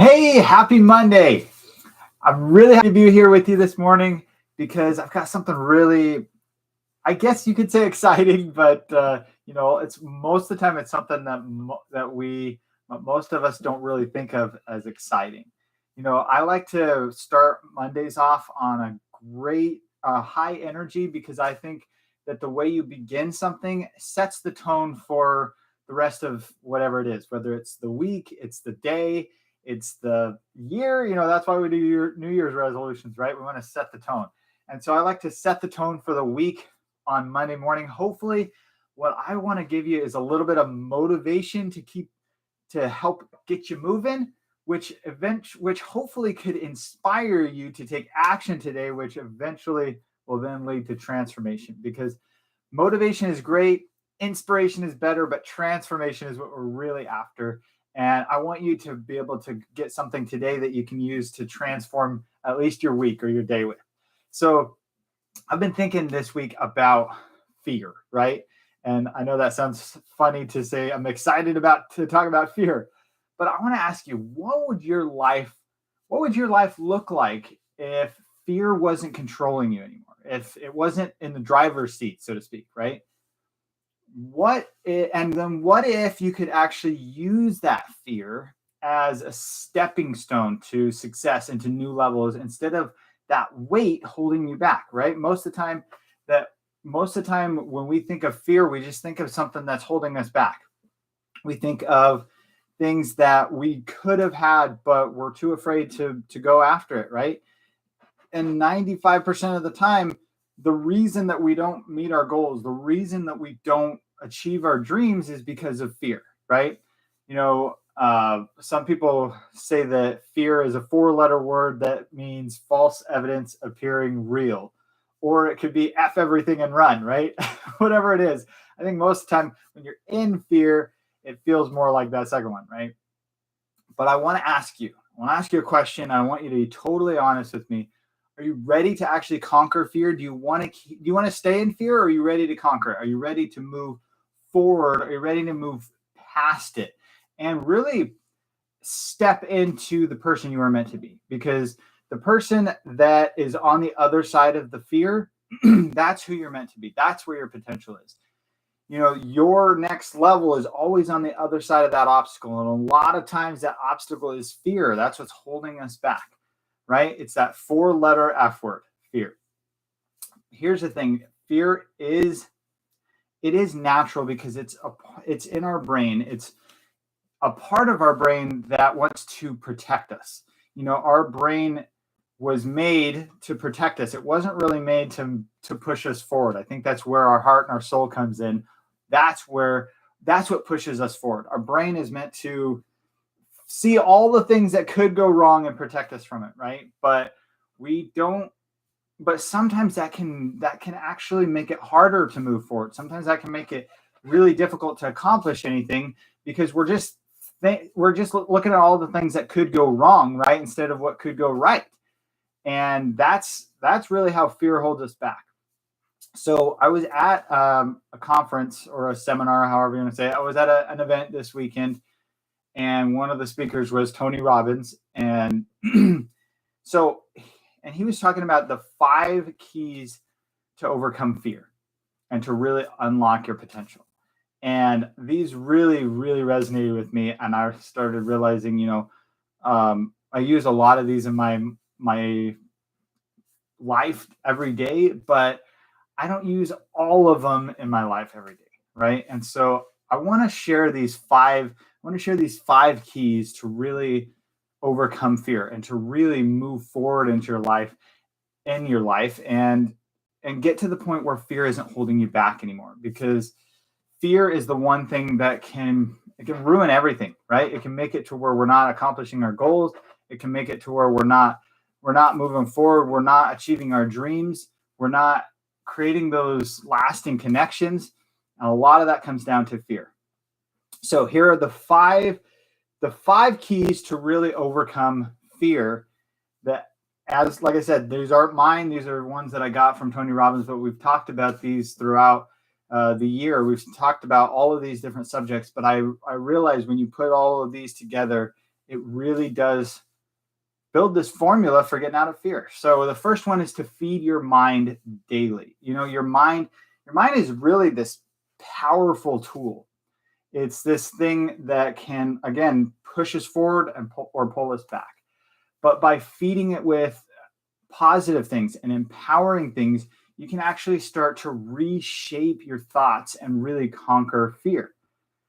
Hey, happy Monday. I'm really happy to be here with you this morning because I've got something really, I guess you could say exciting, but it's most of the time it's something that most of us don't really think of as exciting. I like to start Mondays off on a great high energy because I think that the way you begin something sets the tone for the rest of whatever it is, whether it's the week, it's the day, it's the year. That's why we do your New Year's resolutions, right? We want to set the tone. And so I like to set the tone for the week on Monday morning. Hopefully, what I want to give you is a little bit of motivation to help get you moving, which hopefully could inspire you to take action today, which eventually will then lead to transformation. Because motivation is great, inspiration is better, but transformation is what we're really after. And I want you to be able to get something today that you can use to transform at least your week or your day with. So I've been thinking this week about fear, right? And I know that sounds funny to say I'm excited to talk about fear, but I want to ask you, what would your life look like if fear wasn't controlling you anymore? If it wasn't in the driver's seat, so to speak, right? What if you could actually use that fear as a stepping stone to success and to new levels instead of that weight holding you back, right? That most of the time when we think of fear, we just think of something that's holding us back. We think of things that we could have had, but we're too afraid to go after it, right? And 95% of the time, the reason that we don't meet our goals, the reason that we don't achieve our dreams is because of fear, right? Some people say that fear is a 4-letter word that means false evidence appearing real, or it could be F everything and run, right? Whatever it is. I think most of the time when you're in fear, it feels more like that second one, right? But I want to ask you a question. I want you to be totally honest with me. Are you ready to actually conquer fear? Do you want to stay in fear, or are you ready to conquer it? Are you ready to move forward? Are you ready to move past it and really step into the person you are meant to be? Because the person that is on the other side of the fear, that's who you're meant to be. That's where your potential is. Your next level is always on the other side of that obstacle. And a lot of times that obstacle is fear. That's what's holding us back, right? It's that 4-letter F word, fear. Here's the thing. Fear is natural because it's in our brain. It's a part of our brain that wants to protect us. Our brain was made to protect us. It wasn't really made to push us forward. I think that's where our heart and our soul comes in. That's what pushes us forward. Our brain is meant to see all the things that could go wrong and protect us from it, right? But sometimes that can actually make it harder to move forward. Sometimes that can make it really difficult to accomplish anything because we're just looking at all the things that could go wrong, right, instead of what could go right. And that's really how fear holds us back. So I was at a conference or a seminar, however you want to say it. I was at an event this weekend, and one of the speakers was Tony Robbins. And and he was talking about the 5 keys to overcome fear and to really unlock your potential. And these really, really resonated with me. And I started realizing, I use a lot of these in my life every day, but I don't use all of them in my life every day, right? And so I want to share these 5 keys to really overcome fear and to really move forward into your life and get to the point where fear isn't holding you back anymore, because fear is the one thing that can ruin everything, right? It can make it to where we're not accomplishing our goals. It can make it to where we're not moving forward. We're not achieving our dreams. We're not creating those lasting connections. And a lot of that comes down to fear. So here are the five keys to really overcome fear that, like I said, these aren't mine. These are ones that I got from Tony Robbins, but we've talked about these throughout the year. We've talked about all of these different subjects, but I realize when you put all of these together, it really does build this formula for getting out of fear. So the first one is to feed your mind daily. Your mind is really this powerful tool. It's this thing that can, again, push us forward and pull us back. But by feeding it with positive things and empowering things, you can actually start to reshape your thoughts and really conquer fear.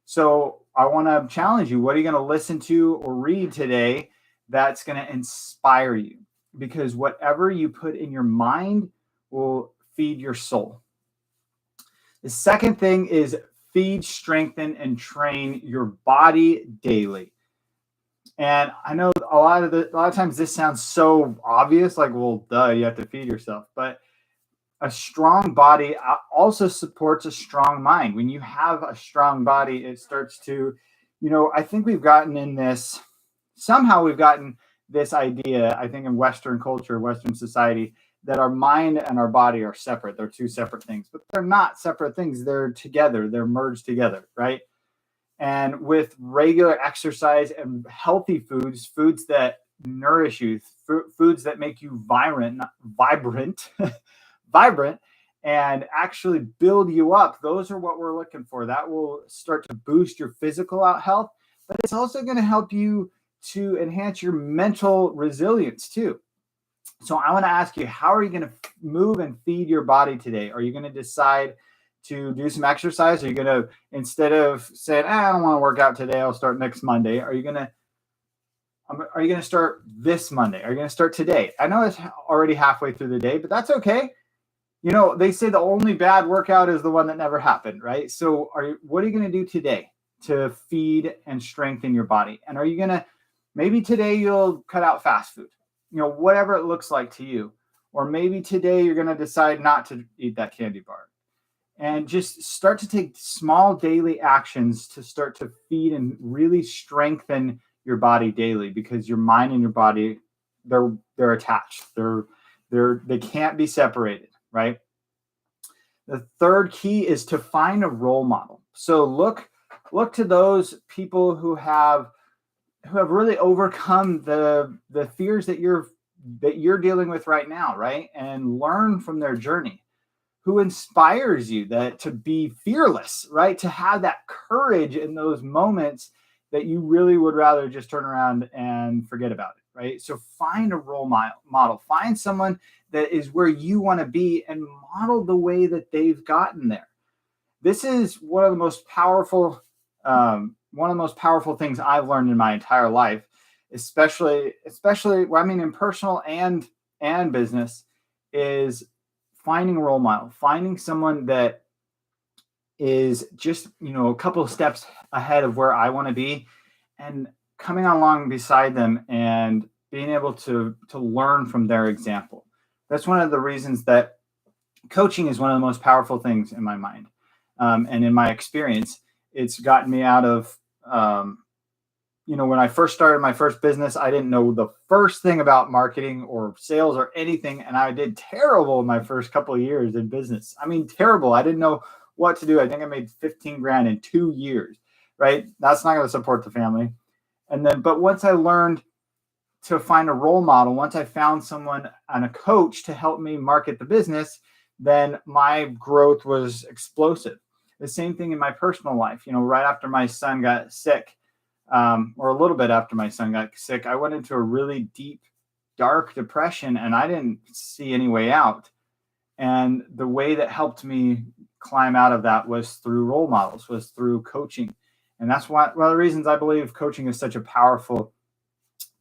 So I want to challenge you. What are you going to listen to or read today that's going to inspire you? Because whatever you put in your mind will feed your soul. The second thing is feed, strengthen, and train your body daily. And I know a lot of times this sounds so obvious, like, well, duh, you have to feed yourself. But a strong body also supports a strong mind. When you have a strong body, it starts to, I think we've gotten this idea, I think in Western culture, Western society, that our mind and our body are separate. They're two separate things, but they're not separate things. They're together. They're merged together, right? And with regular exercise and healthy foods that nourish you, foods that make you vibrant, and actually build you up, those are what we're looking for. That will start to boost your physical health, but it's also going to help you to enhance your mental resilience too. So I want to ask you, how are you going to move and feed your body today? Are you going to decide to do some exercise? Are you going to, instead of saying, I don't want to work out today, I'll start next Monday, are you going to start this Monday? Are you going to start today? I know it's already halfway through the day, but that's okay. They say the only bad workout is the one that never happened, right? So what are you going to do today to feed and strengthen your body? And are you going to, maybe today you'll cut out fast food, whatever it looks like to you. Or maybe today you're going to decide not to eat that candy bar. And just start to take small daily actions to start to feed and really strengthen your body daily, because your mind and your body, they're attached. They can't be separated, right? The third key is to find a role model. So look to those people who have really overcome the fears that you're dealing with right now, right? And learn from their journey. Who inspires you to be fearless, right? To have that courage in those moments that you really would rather just turn around and forget about it, right? So find a role model. Find someone that is where you want to be and model the way that they've gotten there. This is one of the most powerful things I've learned in my entire life, especially in personal and business, is finding a role model, finding someone that is just, a couple of steps ahead of where I want to be, and coming along beside them and being able to learn from their example. That's one of the reasons that coaching is one of the most powerful things in my mind. And in my experience, it's gotten me out of, when I first started my first business, I didn't know the first thing about marketing or sales or anything. And I did terrible in my first couple of years in business. I mean, terrible. I didn't know what to do. I think I made 15 grand in 2 years, right? That's not going to support the family. But once I learned to find a role model, once I found someone and a coach to help me market the business, then my growth was explosive. The same thing in my personal life. Right after my son got sick, or a little bit after my son got sick, I went into a really deep, dark depression, and I didn't see any way out. And the way that helped me climb out of that was through role models, was through coaching. And that's one of the reasons I believe coaching is such a powerful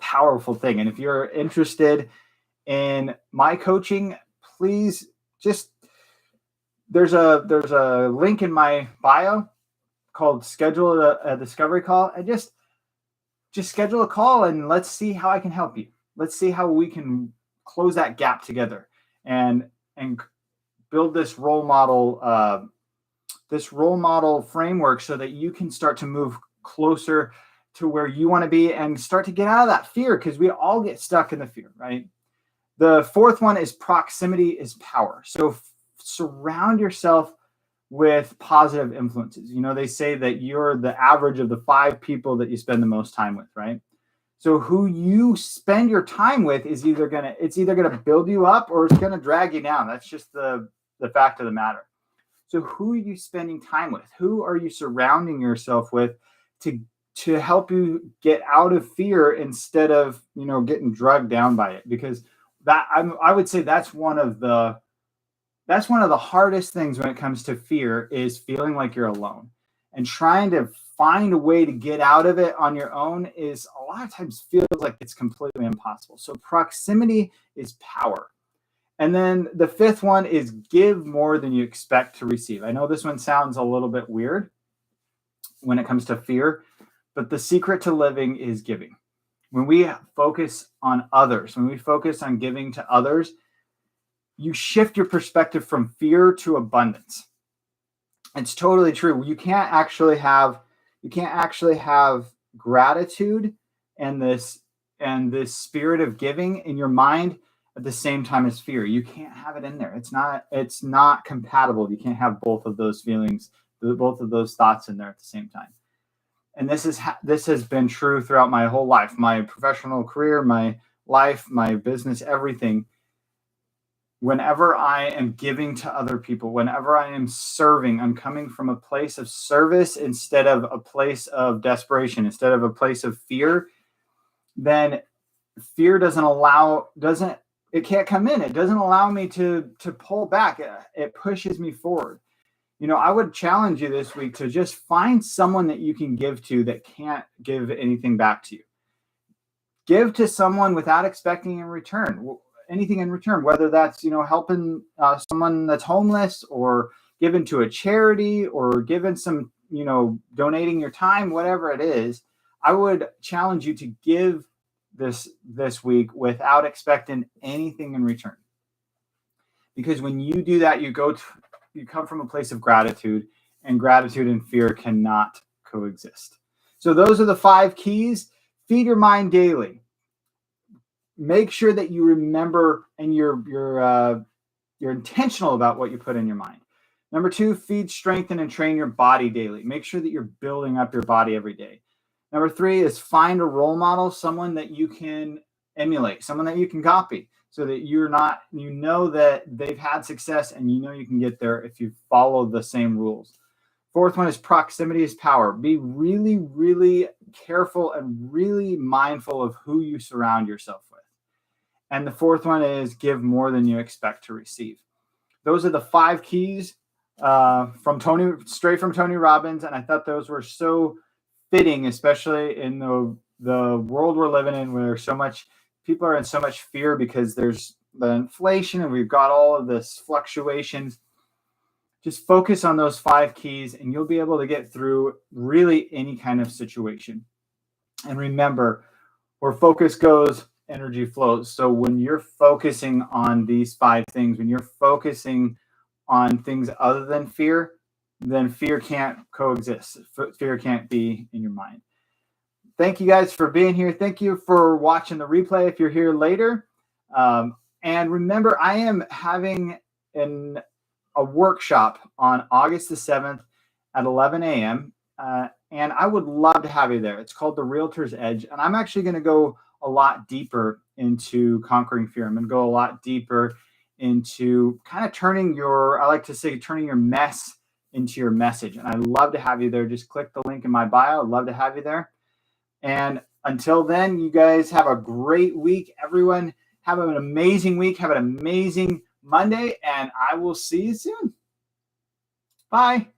thing. And if you're interested in my coaching, please there's a link in my bio called schedule a discovery call, and just schedule a call and let's see how I can help you. Let's see how we can close that gap together and build this role model framework so that you can start to move closer to where you want to be and start to get out of that fear, because we all get stuck in the fear, right? The fourth one is proximity is power. So surround yourself with positive influences. They say that you're the average of the 5 people that you spend the most time with, right? So who you spend your time with is either gonna build you up or it's gonna drag you down. That's just the fact of the matter. So who are you spending time with? Who are you surrounding yourself with to help you get out of fear instead of getting drugged down by it? Because I would say that's one of the hardest things when it comes to fear is feeling like you're alone and trying to find a way to get out of it on your own is a lot of times feels like it's completely impossible. So proximity is power. And then the fifth one is give more than you expect to receive. I know this one sounds a little bit weird when it comes to fear, but the secret to living is giving. When we focus on others, when we focus on giving to others, you shift your perspective from fear to abundance. It's totally true. You can't actually have gratitude and this spirit of giving in your mind at the same time as fear. You can't have it in there. It's not compatible. You can't have both of those feelings, both of those thoughts in there at the same time. And this has been true throughout my whole life, my professional career, my life, my business, everything. Whenever I am giving to other people, whenever I am serving, I'm coming from a place of service instead of a place of desperation, instead of a place of fear. Then fear it can't come in. It doesn't allow me to pull back. It pushes me forward. I would challenge you this week to just find someone that you can give to that can't give anything back to you. Give to someone without expecting anything in return, whether that's helping someone that's homeless, or giving to a charity, or giving some donating your time, whatever it is. I would challenge you to give this week without expecting anything in return, because when you do that, you come from a place of gratitude, and gratitude and fear cannot coexist. So those are the 5 keys. Feed your mind daily. Make sure that you remember and you're intentional about what you put in your mind. Number 2, feed, strengthen, and train your body daily. Make sure that you're building up your body every day. Number 3 is find a role model, someone that you can emulate, someone that you can copy, so that that they've had success and you can get there if you follow the same rules. 4th one is proximity is power. Be really, really careful and really mindful of who you surround yourself with. And the 4th one is give more than you expect to receive. Those are the 5 keys straight from Tony Robbins. And I thought those were so fitting, especially in the world we're living in, where people are in so much fear because there's the inflation and we've got all of this fluctuations. Just focus on those 5 keys and you'll be able to get through really any kind of situation. And remember, where focus goes, energy flows. So when you're focusing on these 5 things, when you're focusing on things other than fear, then fear can't coexist. Fear can't be in your mind. Thank you guys for being here. Thank you for watching the replay if you're here later. And remember, I am having a workshop on August the 7th at 11 a.m. And I would love to have you there. It's called The Realtor's Edge. And I'm actually going to go a lot deeper into conquering fear. I'm going to go a lot deeper into kind of turning your mess into your message. And I'd love to have you there. Just click the link in my bio. I'd love to have you there. And until then, you guys have a great week. Everyone have an amazing week. Have an amazing Monday. And I will see you soon. Bye.